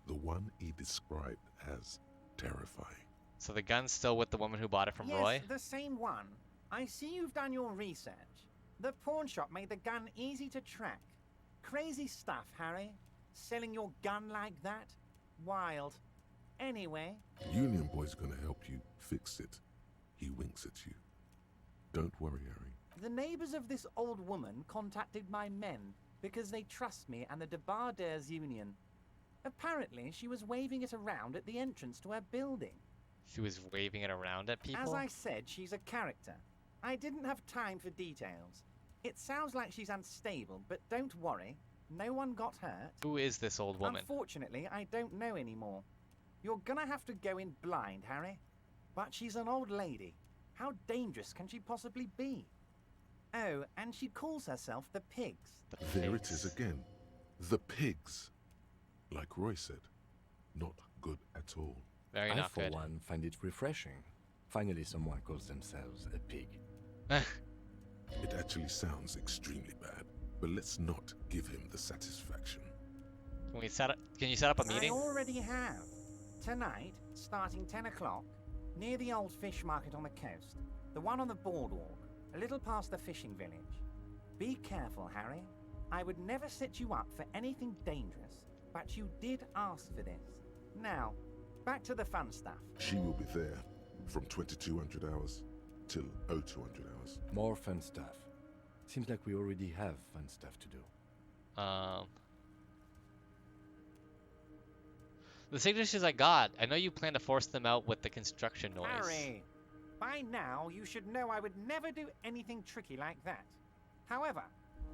The one he described as terrifying. So the gun's still with the woman who bought it from yes, Roy? The same one. I see you've done your research. The pawn shop made the gun easy to track. Crazy stuff, Harry. Selling your gun like that? Wild. Anyway. Union Boy's gonna help you fix it. He winks at you. Don't worry, Harry. The neighbors of this old woman contacted my men because they trust me and the Debardeurs Union. Apparently, she was waving it around at the entrance to her building. She was waving it around at people? As I said, she's a character. I didn't have time for details. It sounds like she's unstable, but don't worry. No one got hurt. Who is this old woman? Unfortunately, I don't know anymore. You're gonna have to go in blind, Harry. But she's an old lady. How dangerous can she possibly be? Oh, and she calls herself the Pigs. There it is again. The Pigs. Like Roy said, not good at all. Very I, not for good. one, find it refreshing. Finally, someone calls themselves a pig. It actually sounds extremely bad, but let's not give him the satisfaction. Can you set up a meeting? I already have. Tonight, starting 10 o'clock, near the old fish market on the coast. The one on the boardwalk, a little past the fishing village. Be careful, Harry. I would never set you up for anything dangerous, but you did ask for this. Now, back to the fun stuff. She will be there from 2200 hours till 0200 hours. More fun stuff. Seems like we already have fun stuff to do. The signatures I got, I know you plan to force them out with the construction noise. Harry, by now you should know I would never do anything tricky like that. However,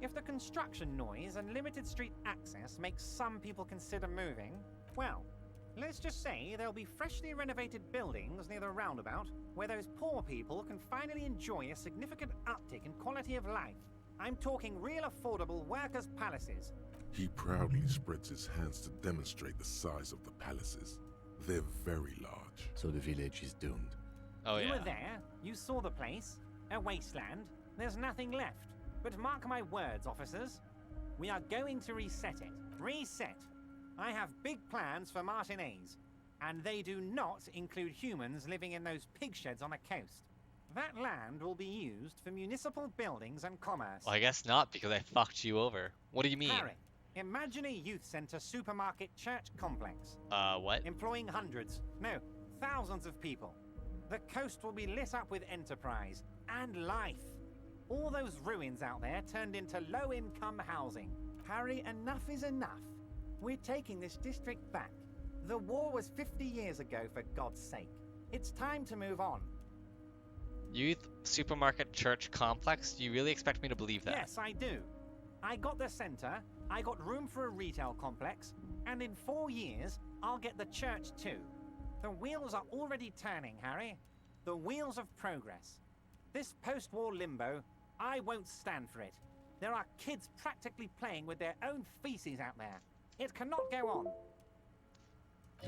if the construction noise and limited street access makes some people consider moving, well, let's just say there'll be freshly renovated buildings near the roundabout where those poor people can finally enjoy a significant uptick in quality of life. I'm talking real affordable workers' palaces. He proudly spreads his hands to demonstrate the size of the palaces. They're very large. So the village is doomed. Oh, You yeah. were there, you saw the place, a wasteland, there's nothing left. But mark my words, officers. We are going to reset it. Reset. I have big plans for Martinez, and they do not include humans living in those pig sheds on the coast. That land will be used for municipal buildings and commerce. Well, I guess not, because I fucked you over. What do you mean? Harry, imagine a youth centre supermarket church complex. What? Employing hundreds, no, thousands of people. The coast will be lit up with enterprise and life. All those ruins out there turned into low-income housing. Harry, enough is enough. We're taking this district back. The war was 50 years ago, for God's sake. It's time to move on. Youth supermarket church complex? Do you really expect me to believe that? Yes, I do. I got the centre, I got room for a retail complex, and in 4 years, I'll get the church too. The wheels are already turning, Harry. The wheels of progress. This post-war limbo, I won't stand for it. There are kids practically playing with their own feces out there. It cannot go on.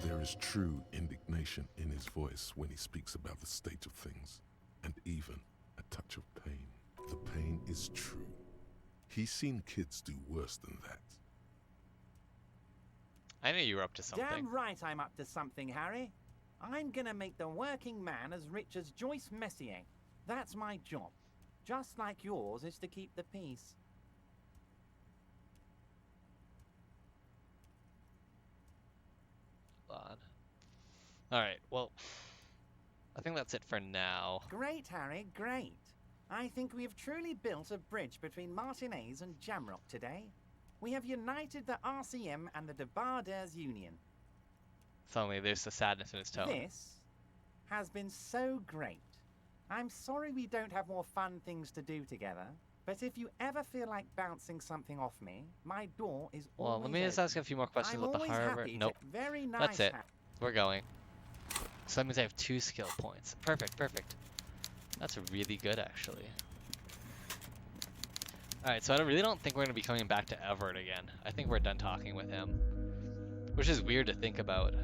There is true indignation in his voice when he speaks about the state of things, and even a touch of pain. The pain is true. He's seen kids do worse than that. I knew you were up to something. Damn right I'm up to something, Harry. I'm gonna make the working man as rich as Joyce Messier. That's my job. Just like yours is to keep the peace. Alright, well, I think that's it for now. Great, Harry, great. I think we have truly built a bridge between Martinez and Jamrock today. We have united the RCM and the Debarders Union. Suddenly there's the sadness in his tone. This has been so great. I'm sorry we don't have more fun things to do together, but if you ever feel like bouncing something off me, my door is always Well, let me just ask you a few more questions about the harbor. Nope. Very nice. That's it. We're going. So that means I have 2 skill points. Perfect, perfect. That's really good, actually. Alright, so I really don't think we're going to be coming back to Everett again. I think we're done talking with him. Which is weird to think about.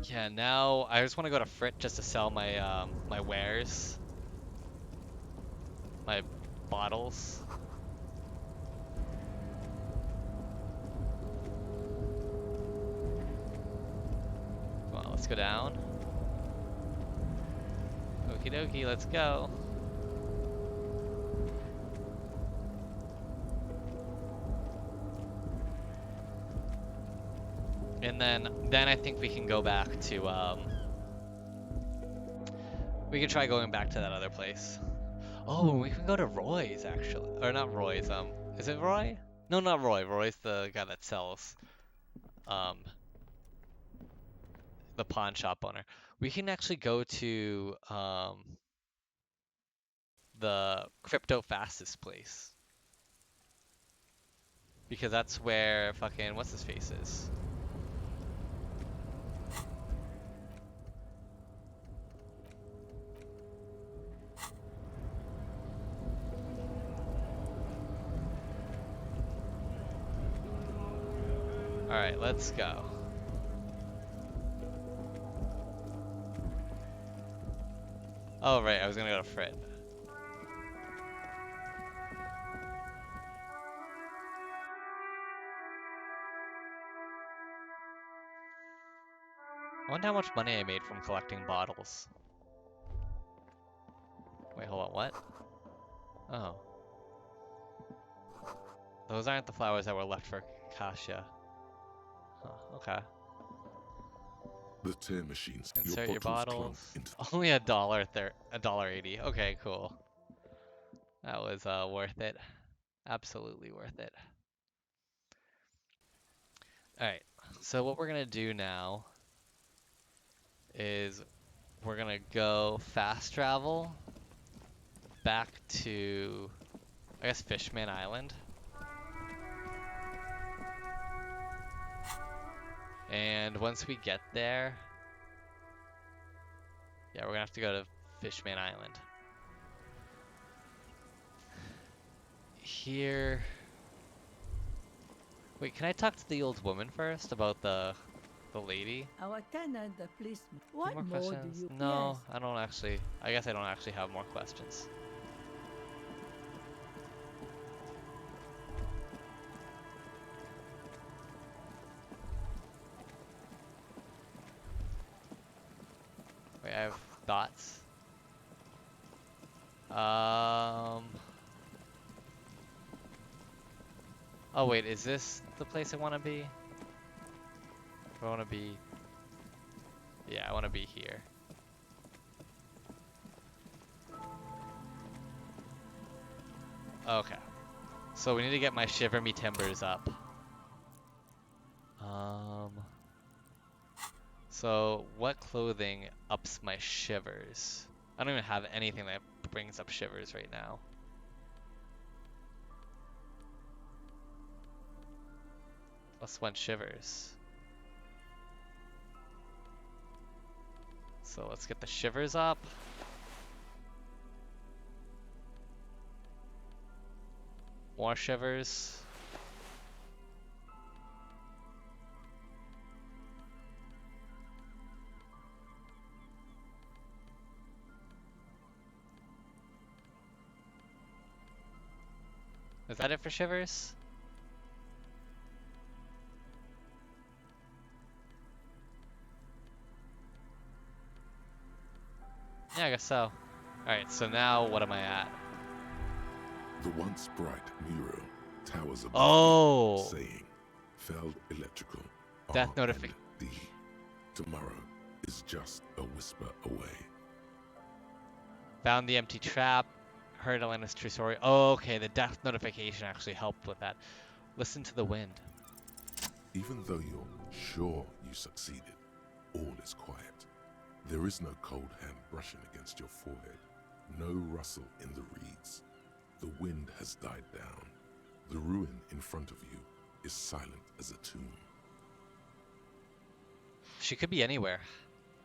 Yeah, now I just want to go to Frit just to sell my my wares. My bottles. Come on, let's go down. Okie dokie, let's go. And then I think we can go back to we can try going back to that other place. Oh, we can go to Roy's actually. Or not Roy's, is it Roy? No, not Roy. Roy's the guy that sells the pawn shop owner. We can actually go to the crypto fastest place. Because that's where fucking what's his face is. Alright, let's go. Oh right, I was gonna go to Frit. I wonder how much money I made from collecting bottles. Wait, hold on, what? Oh. Those aren't the flowers that were left for Kasia. Huh, okay. The tear machines. Insert your bottles. Only $1.80. Okay, cool. That was worth it. Absolutely worth it. Alright, so what we're gonna do now is we're gonna go fast travel back to, I guess, Fishman Island. And once we get there, yeah, we're gonna have to go to Fishman Island. Here. Wait, can I talk to the old woman first about the the lady. Our tenant, the policeman. Any What more more questions? do you? No, Yes. I don't actually. I guess I don't actually have more questions. Wait, I have thoughts. Oh wait, is this the place I want to be? I want to be. Yeah, I want to be here. Okay. So we need to get my shiver me timbers up. So what clothing ups my shivers? I don't even have anything that brings up shivers right now. +1 shivers. So let's get the shivers up. More shivers. Is that it for shivers? Yeah, I guess so. Alright, so now what am I at? The once bright mural towers above Oh! you, saying, Feld Electrical, Death R&D. notification. Tomorrow is just a whisper away. Found the empty trap. Heard Elena's true story. Oh, okay, the death notification actually helped with that. Listen to the wind. Even though you're sure you succeeded, all is quiet. There is no cold hand brushing against your forehead, no rustle in the reeds. The wind has died down. The ruin in front of you is silent as a tomb. She could be anywhere.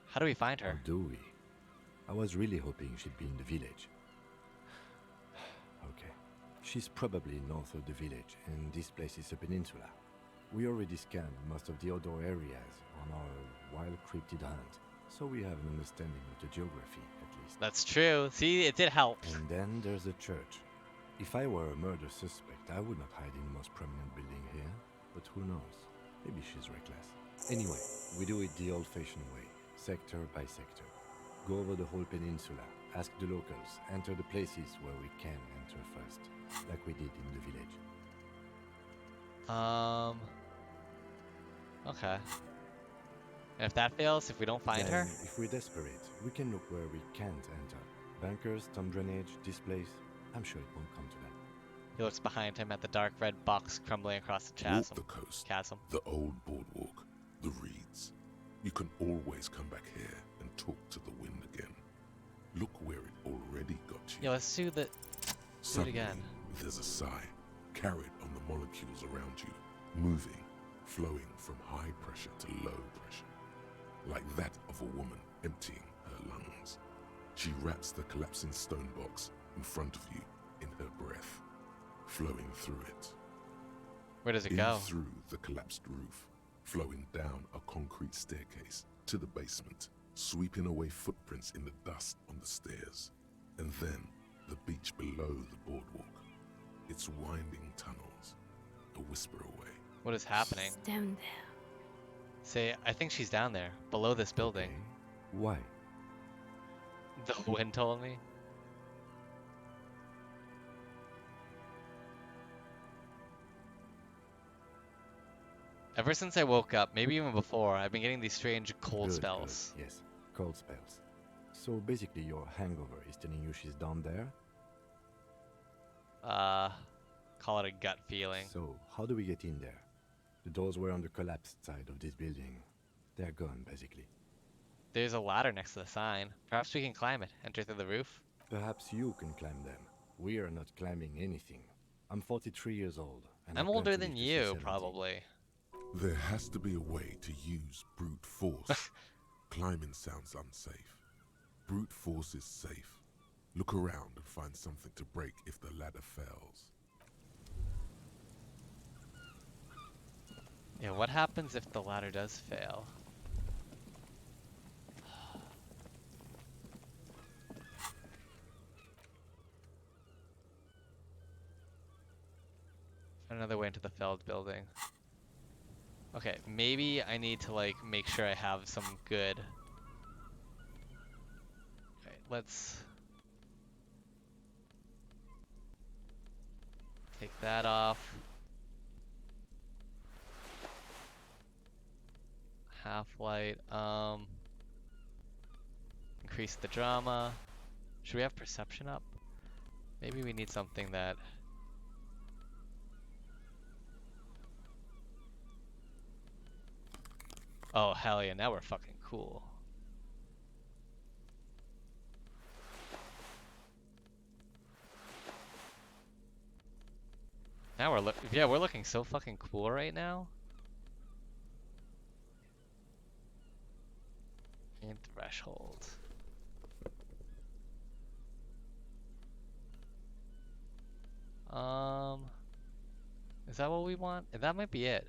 How do we find her? Or do we? I was really hoping she'd be in the village. Okay. She's probably north of the village, and this place is a peninsula. We already scanned most of the outdoor areas on our wild cryptid hunt, so we have an understanding of the geography, at least. That's true. See, it did help. And then there's the church. If I were a murder suspect, I would not hide in the most prominent building here, but who knows? Maybe she's reckless. Anyway, we do it the old-fashioned way, sector by sector. Go over the whole peninsula, ask the locals, enter the places where we can enter first, like we did in the village. Okay. And if that fails, if we don't find her? If we're desperate, we can look where we can't enter. Bunkers, storm drainage, this place. I'm sure it won't come to that. He looks behind him at the dark red box crumbling across the chasm. Walk the coast, chasm. the old boardwalk, the reeds. You can always come back here and talk to the wind again. Look where it already got you. Yeah, let's do it again. There's a sigh, carried on the molecules around you, moving, flowing from high pressure to low pressure, like that of a woman emptying her lungs. She wraps the collapsing stone box in front of you in her breath, flowing through it. Where does it go? Through the collapsed roof, flowing down a concrete staircase to the basement, sweeping away footprints in the dust on the stairs, and then the beach below the boardwalk, its winding tunnels, a whisper away. What is happening? She's down there. Say, I think she's down there, below this building. Okay. Why? The wind told me. Ever since I woke up, maybe even before, I've been getting these strange cold spells. Good. Yes, cold spells. So basically your hangover is telling you she's down there? Call it a gut feeling. So, how do we get in there? The doors were on the collapsed side of this building. They're gone, basically. There's a ladder next to the sign. Perhaps we can climb it, enter through the roof. Perhaps you can climb them. We are not climbing anything. I'm 43 years old. And I'm older than you, probably. There has to be a way to use brute force. Climbing sounds unsafe. Brute force is safe. Look around and find something to break if the ladder fails. Yeah, what happens if the ladder does fail? Another way into the Feld building. Okay, maybe I need to like make sure I have some good. Okay, let's take that off. Half light. Increase the drama. Should we have perception up? Maybe we need something that. Oh, hell yeah, now we're fucking cool. Now we're looking so fucking cool right now. And threshold. Is that what we want? That might be it.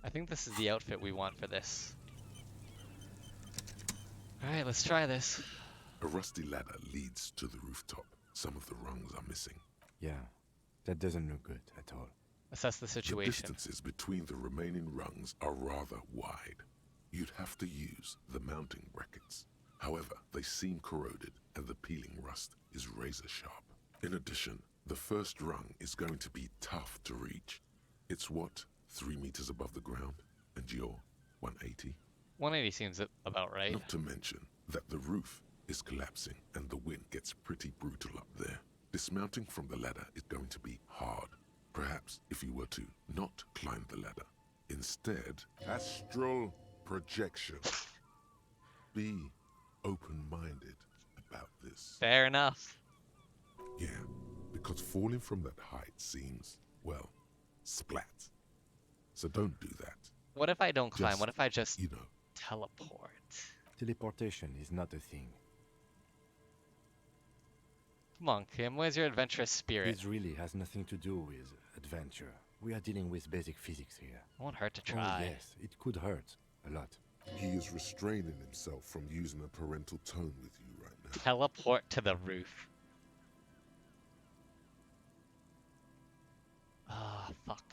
I think this is the outfit we want for this. Alright, let's try this. A rusty ladder leads to the rooftop. Some of the rungs are missing. Yeah, that doesn't look good at all. Assess the situation. The distances between the remaining rungs are rather wide. You'd have to use the mounting brackets. However, they seem corroded and the peeling rust is razor sharp. In addition, the first rung is going to be tough to reach. It's what, 3 meters above the ground? And you're 180? 180 seems about right. Not to mention that the roof is collapsing and the wind gets pretty brutal up there. Dismounting from the ladder is going to be hard. Perhaps if you were to not climb the ladder. Instead, astral projection. Be open-minded about this. Fair enough. Yeah, because falling from that height seems, well, splat. So don't do that. What if I don't climb? What if I just, you know, teleport? Teleportation is not a thing. Come on, Kim, where's your adventurous spirit? This really has nothing to do with adventure. We are dealing with basic physics here. It won't hurt to try. Oh, yes, it could hurt. A lot. He is restraining himself from using a parental tone with you right now. Teleport to the roof. Ah, fuck.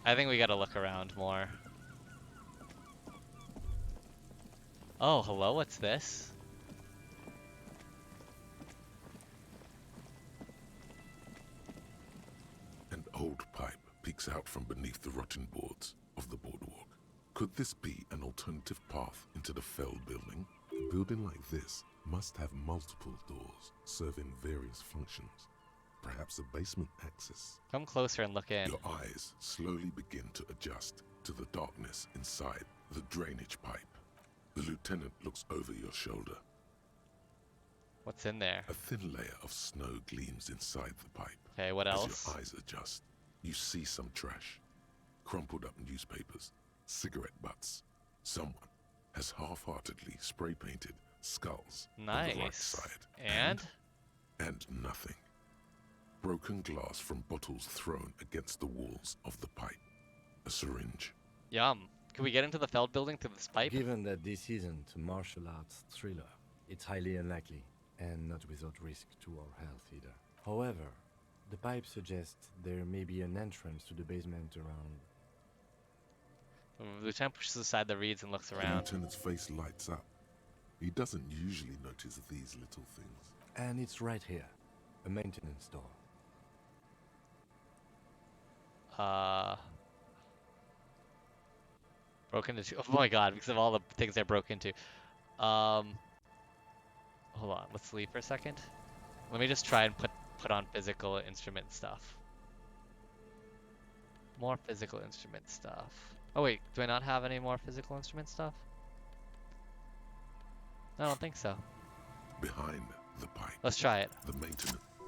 I think we gotta look around more. Oh, hello, what's this? An old pipe peeks out from beneath the rotten boards of the boardwalk. Could this be an alternative path into the Feld building? A building like this must have multiple doors serving various functions. Perhaps a basement access. Come closer and look in. Your eyes slowly begin to adjust to the darkness inside the drainage pipe. The lieutenant looks over your shoulder. What's in there? A thin layer of snow gleams inside the pipe. Okay, what else? As your eyes adjust, you see some trash. Crumpled up newspapers, cigarette butts. Someone has half-heartedly spray painted skulls on the right side. And nothing. Broken glass from bottles thrown against the walls of the pipe. A syringe. Yum. Can we get into the Feld building through this pipe? Given that this isn't a martial arts thriller, it's highly unlikely, and not without risk to our health either. However, the pipe suggests there may be an entrance to the basement around. The lieutenant pushes aside the reeds and looks around. The lieutenant's face lights up. He doesn't usually notice these little things. And it's right here. A maintenance door. Broken into. Oh my god, because of all the things I broke into. Hold on, let's leave for a second. Let me just try and put on physical instrument stuff. More physical instrument stuff. Oh wait, do I not have any more physical instrument stuff? I don't think so. Behind the pipe. Let's try it. The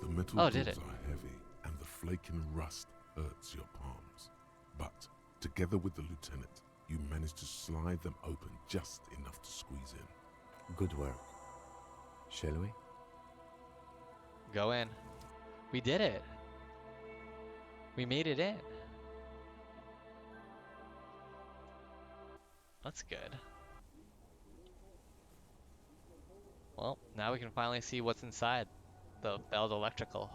metal tools did it? are heavy, and the flaking rust hurts your palms. But together with the lieutenant, you manage to slide them open just enough to squeeze in. Good work. Shall we? Go in. We did it. We made it in. That's good. Well, now we can finally see what's inside the failed electrical.